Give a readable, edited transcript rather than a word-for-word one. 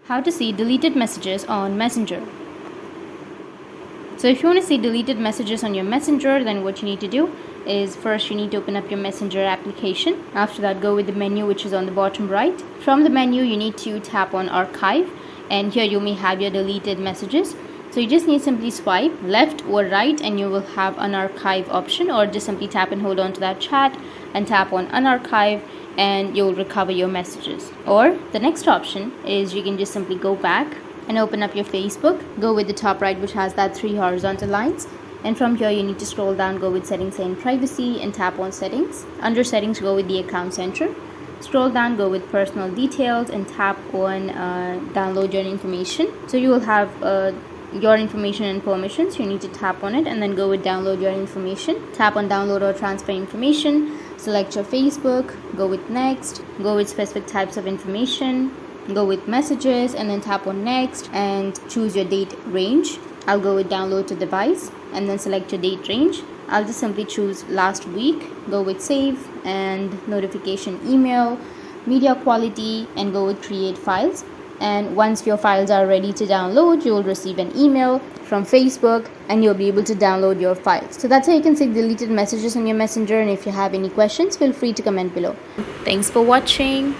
How to see deleted messages on Messenger. So if you want to see deleted messages on your Messenger, then what you need to do is first you need to open up your Messenger application. After that, go with the menu which is on the bottom right. From the menu, you need to tap on Archive, and here you may have your deleted messages. So you just need simply swipe left or right and you will have Unarchive option, or just simply tap and hold on to that chat and tap on Unarchive and you'll recover your messages. Or the next option is you can just simply go back and open up your Facebook, go with the top right which has that 3 horizontal lines, and from here you need to scroll down, go with settings and privacy and tap on settings. Under settings, go with the account center, scroll down, go with personal details and tap on download your information. So you will have your information and permissions. You need to tap on it and then go with download your information. Tap on download or transfer information, select your Facebook, go with next, go with specific types of information, go with messages and then tap on next and choose your date range. I'll go with download to device and then select your date range. I'll just simply choose last week, go with save and notification email, media quality and go with create files. And once your files are ready to download, you will receive an email from Facebook and you'll be able to download your files. So that's how you can see deleted messages on your Messenger, and if you have any questions, feel free to comment below. Thanks for watching.